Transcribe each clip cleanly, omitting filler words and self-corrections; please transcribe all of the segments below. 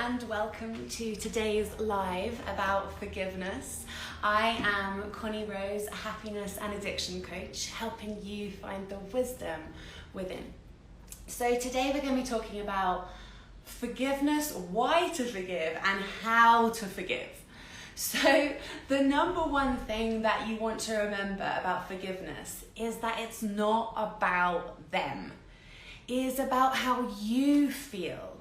and welcome to today's live about forgiveness. I am Connie Rose, a happiness and addiction coach, helping you find the wisdom within. So today we're going to be talking about forgiveness, why to forgive and how to forgive. So the number one thing that you want to remember about forgiveness is that it's not about them. It is about how you feel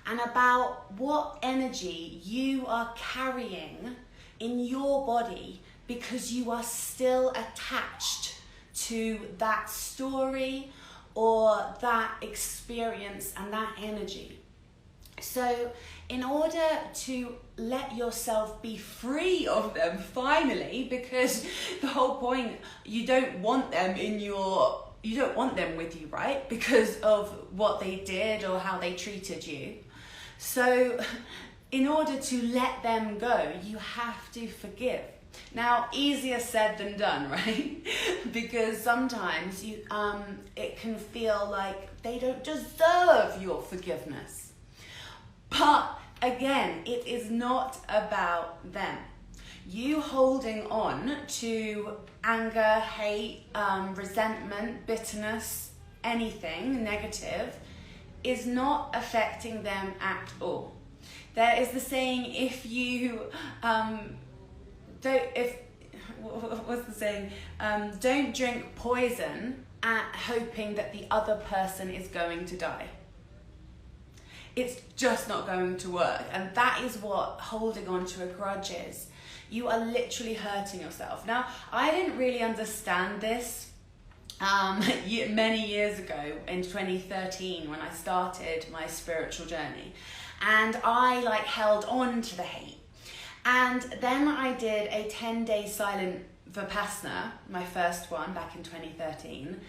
and about what energy you are carrying in your body because you are still attached to that story or that experience and that energy. So in order to let yourself be free of them finally, because the whole point, you don't want them with you, right? Because of what they did or how they treated you. So in order to let them go, you have to forgive. Now, easier said than done, right? Because sometimes it can feel like they don't deserve your forgiveness. But again, it is not about them. You holding on to anger, hate, resentment, bitterness, anything negative is not affecting them at all. There is the saying, don't drink poison hoping that the other person is going to die. It's just not going to work. And that is what holding on to a grudge is. You are literally hurting yourself. Now, I didn't really understand this many years ago in 2013 when I started my spiritual journey. And I held on to the hate. And then I did a 10-day silent Vipassana, my first one back in 2013.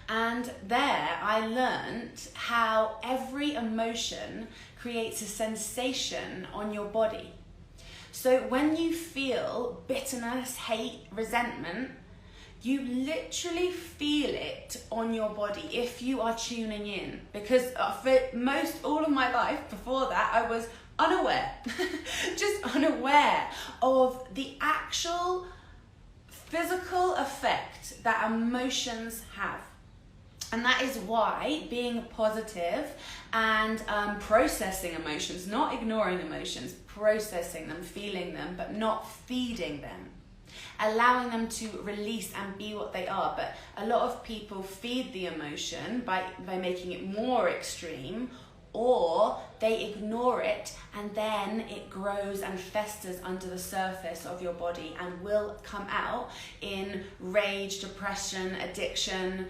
And there I learned how every emotion creates a sensation on your body. So when you feel bitterness, hate, resentment, you literally feel it on your body if you are tuning in. Because for all of my life before that, I was unaware, just unaware of the actual physical effect that emotions have. And that is why being positive and processing emotions, not ignoring emotions, processing them, feeling them, but not feeding them, allowing them to release and be what they are. But a lot of people feed the emotion by making it more extreme, or they ignore it and then it grows and festers under the surface of your body and will come out in rage, depression, addiction,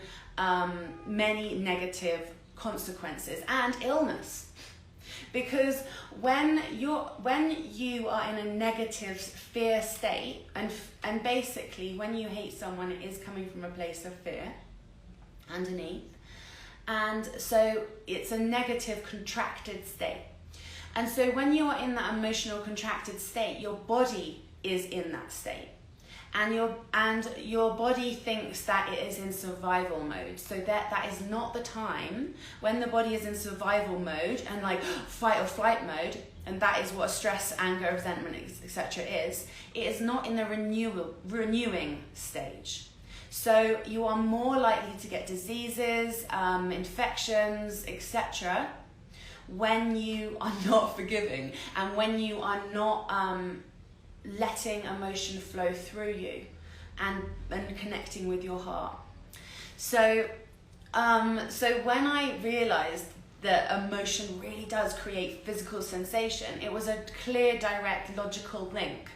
many negative consequences and illness. Because when you are in a negative fear state, and basically when you hate someone, it is coming from a place of fear underneath. And so it's a negative contracted state. And so when you are in that emotional contracted state, your body is in that state. And your body thinks that it is in survival mode. So that is not the time when the body is in survival mode and fight or flight mode, and that is what stress, anger, resentment, etc. is. It is not in the renewing stage. So you are more likely to get diseases, infections, etc. when you are not forgiving and when you are not letting emotion flow through you and connecting with your heart. So when I realized that emotion really does create physical sensation, it was a clear, direct, logical link,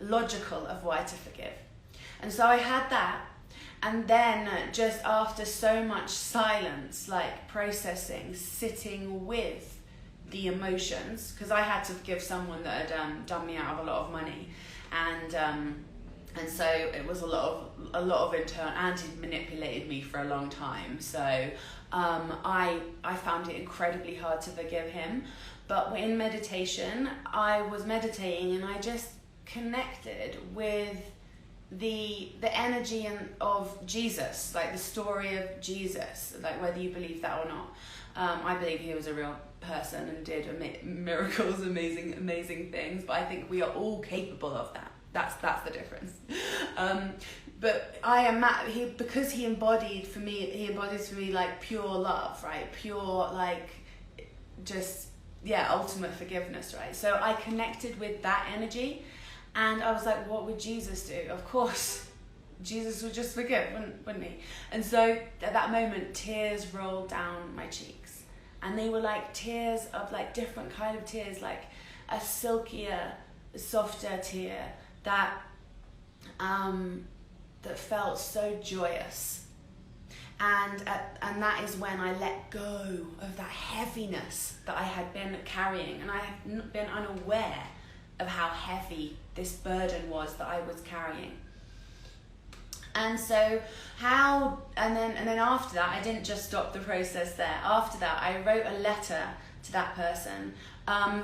of why to forgive. And so I had that. And then just after so much silence, processing, sitting with the emotions, because I had to forgive someone that had done me out of a lot of money, and so it was a lot of internal, and he manipulated me for a long time. So I found it incredibly hard to forgive him. But in meditation, I was meditating and I just connected with the energy of Jesus, like the story of Jesus, like whether you believe that or not. I believe he was a real person and did miracles, amazing things, but I think we are all capable of that. That's the difference. But I am because he embodies for me like pure love, right? Pure, like, just, ultimate forgiveness, right? So I connected with that energy, and I was like, what would Jesus do? Of course, Jesus would just forgive, wouldn't he? And so at that moment, tears rolled down my cheeks, and they were like tears of like different kind of tears, like a silkier, softer tear that felt so joyous, and that is when I let go of that heaviness that I had been carrying, and I had been unaware of how heavy this burden was that I was carrying. And so and then after that, I didn't just stop the process there. After that, I wrote a letter to that person.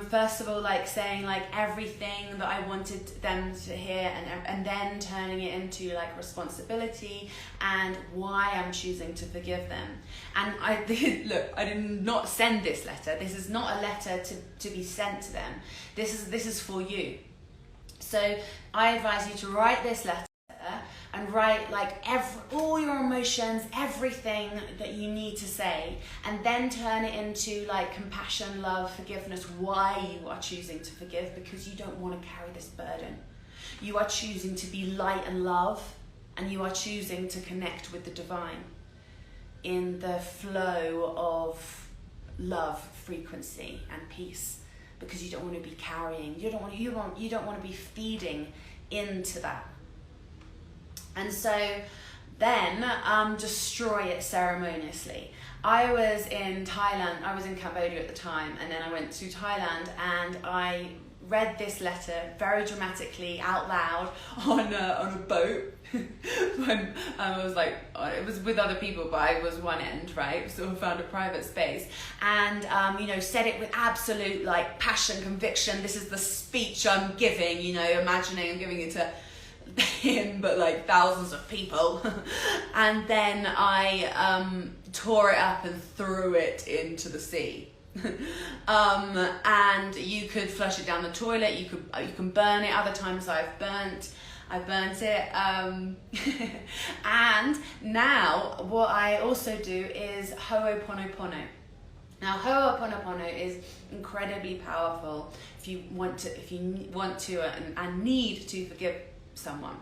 First of all, like saying like everything that I wanted them to hear, and then turning it into like responsibility and why I'm choosing to forgive them. And I did not send this letter. This is not a letter to be sent to them. This is for you. So I advise you to write this letter and write like all your emotions, everything that you need to say, and then turn it into like compassion, love, forgiveness, why you are choosing to forgive, because you don't want to carry this burden. You are choosing to be light and love, and you are choosing to connect with the divine in the flow of love, frequency, and peace, because you don't want to be carrying, you don't want to be feeding into that. And so then destroy it ceremoniously. I was in Thailand, I was in Cambodia at the time, and then I went to Thailand, and I read this letter very dramatically out loud on a boat. When I was like, it was with other people, but I was one end, right? So I found a private space, and said it with absolute like passion, conviction. This is the speech I'm giving, imagining I'm giving it to him, but like thousands of people. And then I tore it up and threw it into the sea. And you could flush it down the toilet, you can burn it. Other times I've burnt it. And now what I also do is Ho'oponopono. Now Ho'oponopono is incredibly powerful if you want to and need to forgive someone.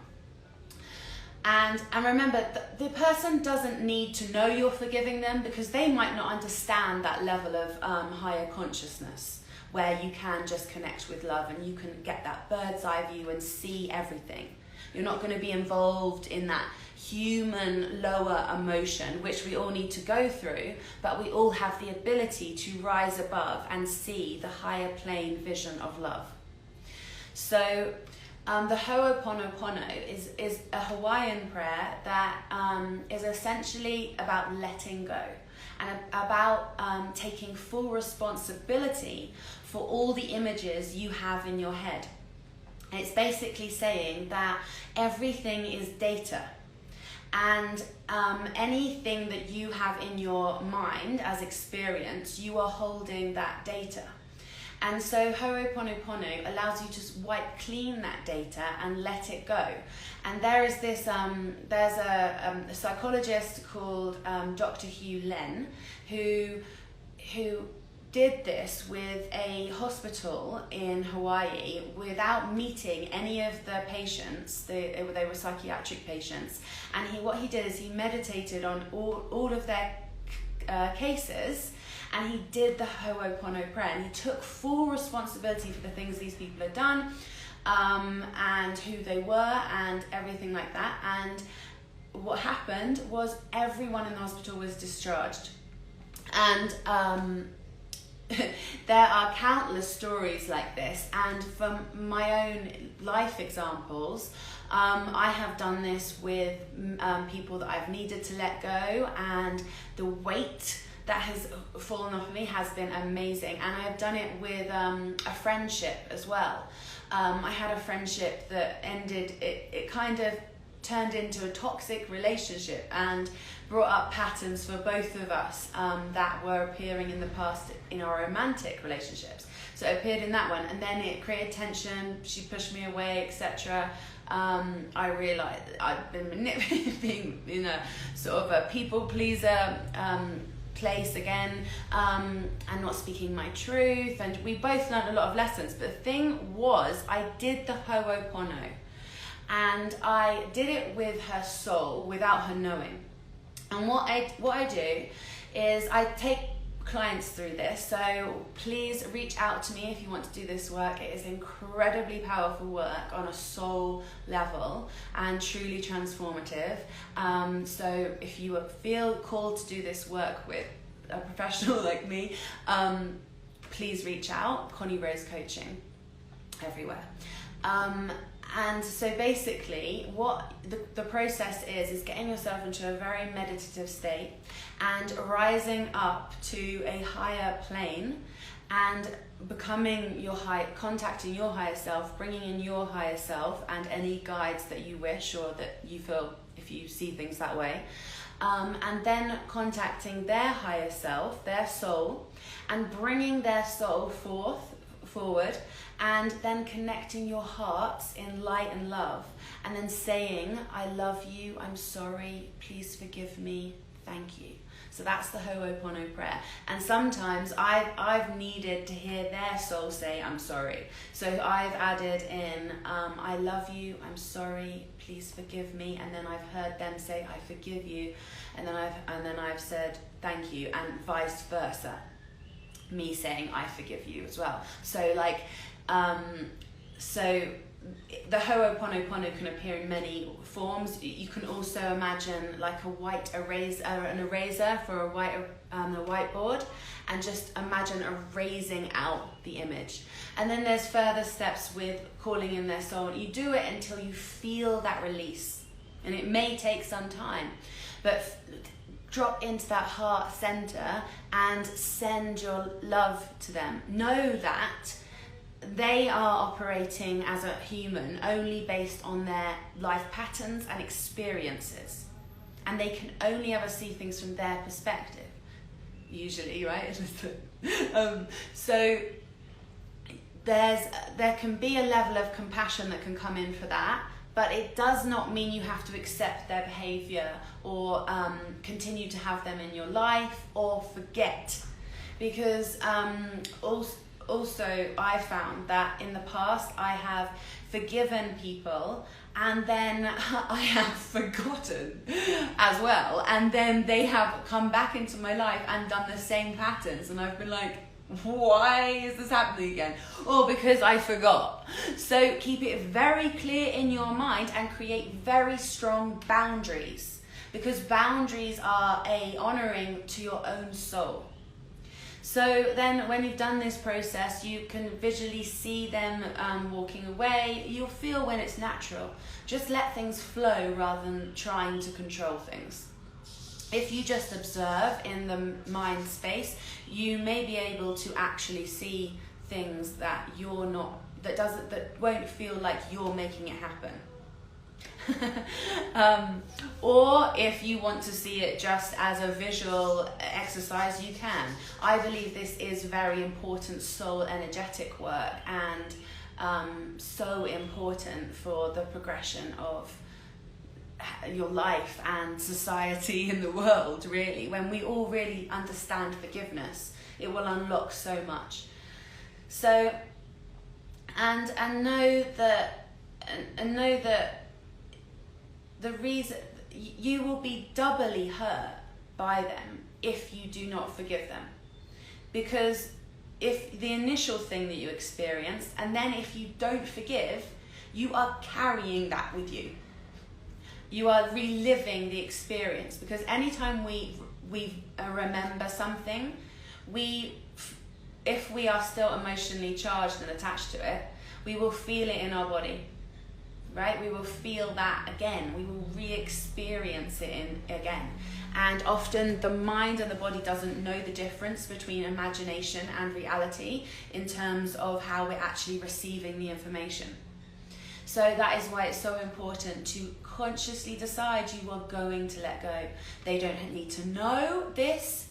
And remember, the person doesn't need to know you're forgiving them, because they might not understand that level of higher consciousness where you can just connect with love and you can get that bird's eye view and see everything. You're not going to be involved in that human lower emotion, which we all need to go through, but we all have the ability to rise above and see the higher plane vision of love. So the Ho'oponopono is a Hawaiian prayer that is essentially about letting go and about taking full responsibility for all the images you have in your head. And it's basically saying that everything is data, and anything that you have in your mind as experience, you are holding that data. And so Ho'oponopono allows you to wipe clean that data and let it go. And there is this, there's a psychologist called Dr. Hugh Len who did this with a hospital in Hawaii without meeting any of the patients. They were psychiatric patients. And what he did is he meditated on all of their cases, and he did the Ho'opono prayer, and he took full responsibility for the things these people had done, and who they were and everything like that. And what happened was everyone in the hospital was discharged. And there are countless stories like this, and from my own life examples, I have done this with people that I've needed to let go, and the weight that has fallen off me has been amazing. And I've done it with a friendship as well. I had a friendship that ended, it kind of turned into a toxic relationship and brought up patterns for both of us that were appearing in the past in our romantic relationships. So it appeared in that one, and then it created tension. She pushed me away, etc. I realised I'd been being in a sort of a people pleaser place again, and not speaking my truth, and we both learned a lot of lessons. But the thing was, I did the Ho'opono, and I did it with her soul without her knowing. And what I do is I take clients through this, so please reach out to me if you want to do this work. It is incredibly powerful work on a soul level and truly transformative. So if you feel called to do this work with a professional like me, please reach out. Connie Rose Coaching everywhere. And so basically what the process is getting yourself into a very meditative state and rising up to a higher plane and becoming contacting your higher self, bringing in your higher self and any guides that you wish or that you feel if you see things that way. And then contacting their higher self, their soul, and bringing their soul forward, and then connecting your hearts in light and love, and then saying, I love you, I'm sorry, please forgive me, thank you. So that's the Ho'opono prayer. And sometimes I've needed to hear their soul say, I'm sorry. So I've added in, I love you, I'm sorry, please forgive me. And then I've heard them say, I forgive you. And then I've said, thank you, and vice versa. Me saying, I forgive you as well. So so the Ho'oponopono can appear in many forms. You can also imagine like a white eraser, an eraser for a whiteboard, and just imagine erasing out the image. And then there's further steps with calling in their soul. You do it until you feel that release, and it may take some time, but drop into that heart center and send your love to them. Know that they are operating as a human only based on their life patterns and experiences, and they can only ever see things from their perspective, usually, right? So there can be a level of compassion that can come in for that, but it does not mean you have to accept their behavior or continue to have them in your life or forget, because also I found that in the past I have forgiven people and then I have forgotten as well, and then they have come back into my life and done the same patterns, and I've been like, why is this happening again? Or because I forgot. So keep it very clear in your mind and create very strong boundaries, because boundaries are a honoring to your own soul. So then when you've done this process, you can visually see them walking away. You'll feel when it's natural. Just let things flow rather than trying to control things. If you just observe in the mind space, you may be able to actually see things that that won't feel like you're making it happen. Or if you want to see it just as a visual exercise, you can. I believe this is very important soul energetic work, and so important for the progression of your life and society in the world, really. When we all really understand forgiveness, it will unlock so much. So and know that the reason you will be doubly hurt by them if you do not forgive them, because if the initial thing that you experienced, and then if you don't forgive, you are carrying that with you. You are reliving the experience, because anytime we remember something, if we are still emotionally charged and attached to it, we will feel it in our body, right? We will feel that again. We will re-experience it again. And often the mind and the body doesn't know the difference between imagination and reality in terms of how we're actually receiving the information. So that is why it's so important to consciously decide you are going to let go. They don't need to know this,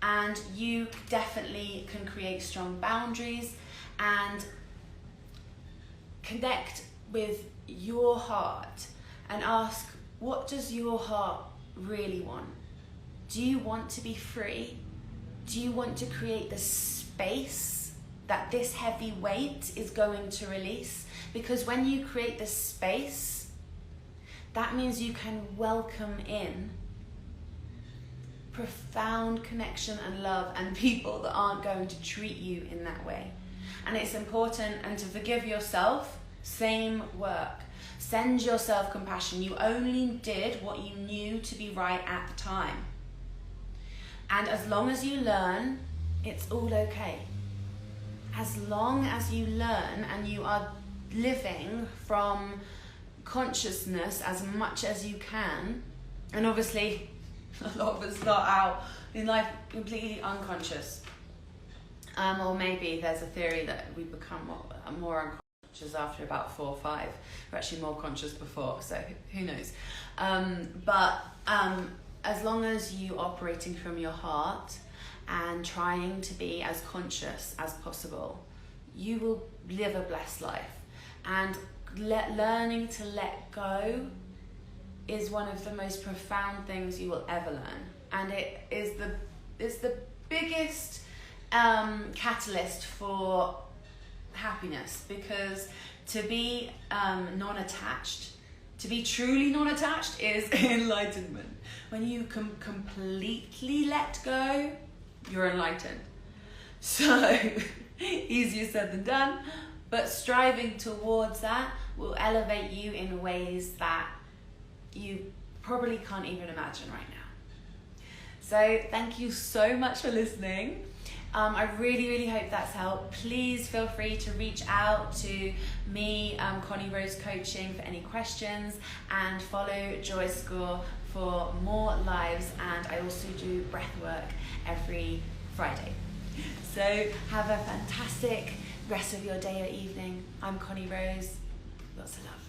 and you definitely can create strong boundaries and connect with your heart and ask, what does your heart really want? Do you want to be free? Do you want to create the space that this heavy weight is going to release? Because when you create the space, that means you can welcome in profound connection and love and people that aren't going to treat you in that way. And it's important, and to forgive yourself, same work. Send yourself compassion. You only did what you knew to be right at the time. And as long as you learn, it's all okay. As long as you learn and you are living from consciousness as much as you can, and obviously a lot of us start out in life completely unconscious. Or maybe there's a theory that we become more unconscious after about 4 or 5. We're actually more conscious before, so who knows. But as long as you operating from your heart and trying to be as conscious as possible, you will live a blessed life. And learning to let go is one of the most profound things you will ever learn. And it's the biggest catalyst for happiness, because to be non-attached, to be truly non-attached is enlightenment. When you completely let go, you're enlightened. So easier said than done, but striving towards that will elevate you in ways that you probably can't even imagine right now. So thank you so much for listening. I really, really hope that's helped. Please feel free to reach out to me, Connie Rose Coaching, for any questions, and follow Joy School for more lives. And I also do breath work every Friday. So have a fantastic rest of your day or evening. I'm Connie Rose. Lots of love.